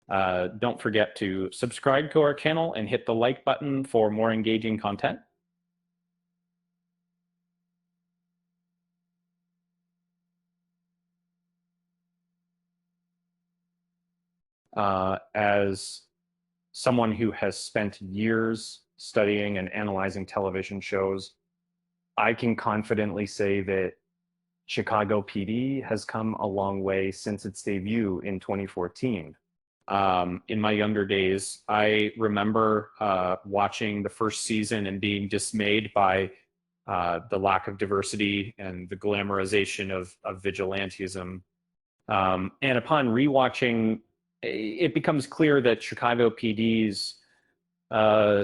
Don't forget to subscribe to our channel and hit the like button for more engaging content. As someone who has spent years studying and analyzing television shows, I can confidently say that Chicago PD has come a long way since its debut in 2014. In my younger days, I remember watching the first season and being dismayed by the lack of diversity and the glamorization of vigilantism. And upon rewatching, it becomes clear that Chicago PD's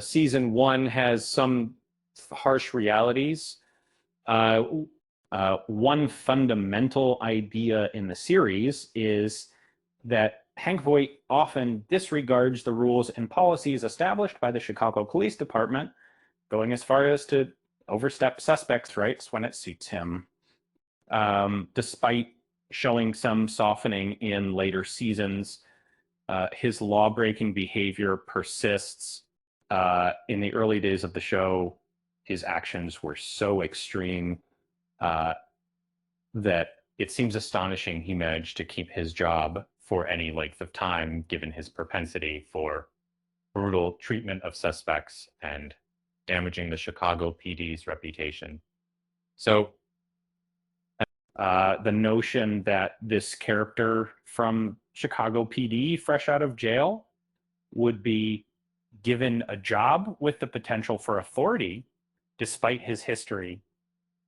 season one has some harsh realities. Uh, One fundamental idea in the series is that Hank Voight often disregards the rules and policies established by the Chicago Police Department, going as far as to overstep suspects' rights when it suits him. Despite showing some softening in later seasons, his law-breaking behavior persists. In the early days of the show, his actions were so extreme that it seems astonishing he managed to keep his job for any length of time, given his propensity for brutal treatment of suspects and damaging the Chicago PD's reputation. So the notion that this character from Chicago PD, fresh out of jail, would be given a job with the potential for authority, despite his history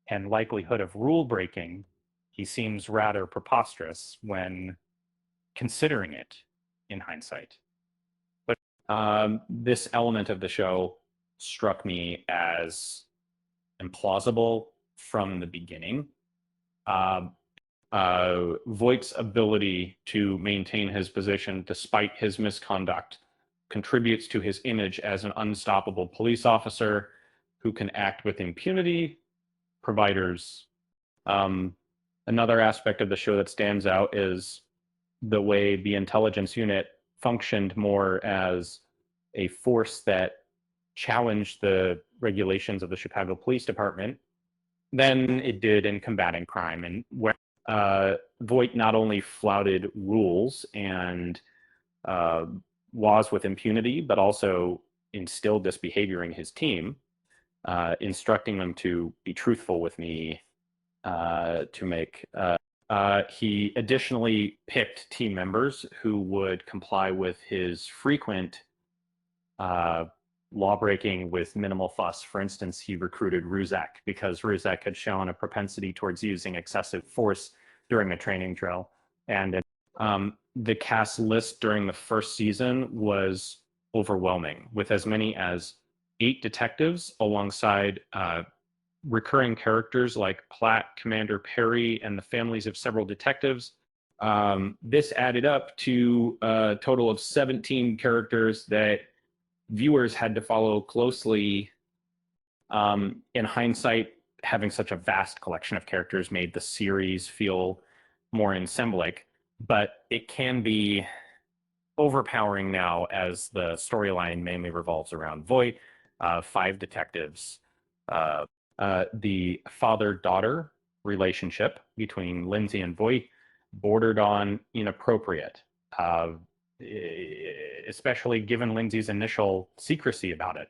and likelihood of rule breaking, he seems rather preposterous when considering it in hindsight. But this element of the show struck me as implausible from the beginning. Voight's ability to maintain his position despite his misconduct contributes to his image as an unstoppable police officer who can act with impunity. Providers. Another aspect of the show that stands out is the way the intelligence unit functioned more as a force that challenged the regulations of the Chicago Police Department than it did in combating crime. And where Voight not only flouted rules and laws with impunity, but also instilled this behavior in his team, instructing them to be truthful with me, to make. He additionally picked team members who would comply with his frequent law breaking with minimal fuss. For instance, he recruited Ruzek because Ruzek had shown a propensity towards using excessive force during a training drill. And the cast list during the first season was overwhelming, with as many as 8 detectives alongside recurring characters like Platt, Commander Perry, and the families of several detectives. This added up to a total of 17 characters that viewers had to follow closely. In hindsight, having such a vast collection of characters made the series feel more ensemblic, but it can be overpowering now as the storyline mainly revolves around Voight, 5 detectives, the father-daughter relationship between Lindsay and Voight bordered on inappropriate, especially given Lindsay's initial secrecy about it.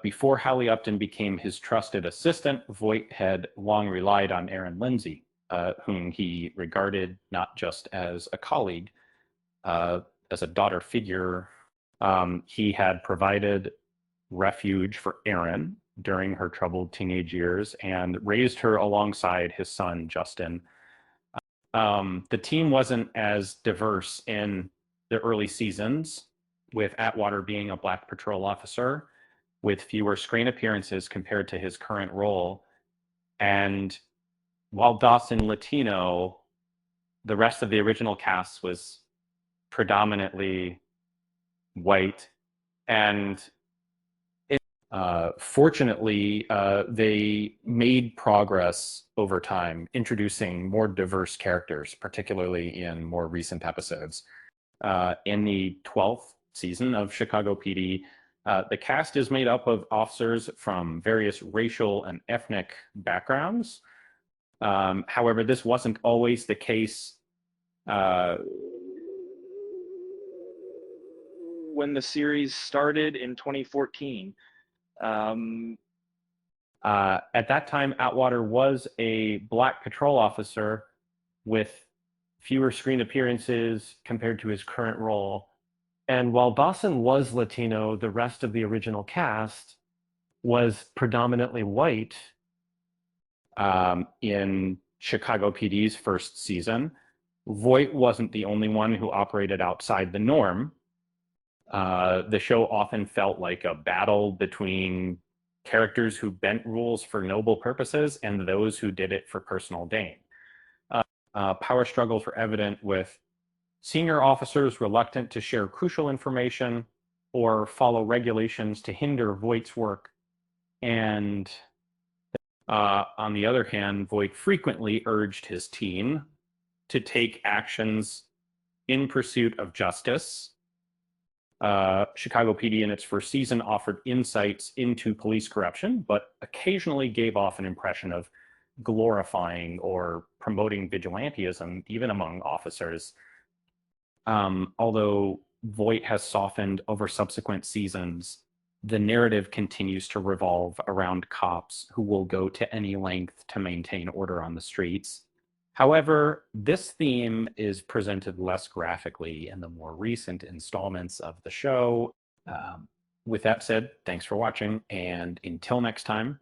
Before Hallie Upton became his trusted assistant, Voight had long relied on Erin Lindsay, whom he regarded not just as a colleague, as a daughter figure. He had provided refuge for Erin during her troubled teenage years and raised her alongside his son, Justin. The team wasn't as diverse in the early seasons, with Atwater being a Black Patrol officer with fewer screen appearances compared to his current role. And while Dawson Latino, the rest of the original cast was predominantly white. And fortunately, they made progress over time, introducing more diverse characters, particularly in more recent episodes. In the 12th season of Chicago PD, the cast is made up of officers from various racial and ethnic backgrounds. However, this wasn't always the case when the series started in 2014. At that time, Atwater was a black patrol officer with fewer screen appearances compared to his current role. And while Dawson was Latino, the rest of the original cast was predominantly white in Chicago PD's first season. Voight wasn't the only one who operated outside the norm. The show often felt like a battle between characters who bent rules for noble purposes and those who did it for personal gain. Power struggles were evident, with senior officers reluctant to share crucial information or follow regulations to hinder Voight's work. And on the other hand, Voight frequently urged his team to take actions in pursuit of justice. Chicago PD in its first season offered insights into police corruption, but occasionally gave off an impression of glorifying or promoting vigilantism, even among officers. Although Voight has softened over subsequent seasons, the narrative continues to revolve around cops who will go to any length to maintain order on the streets. However, this theme is presented less graphically in the more recent installments of the show. With that said, thanks for watching, and until next time,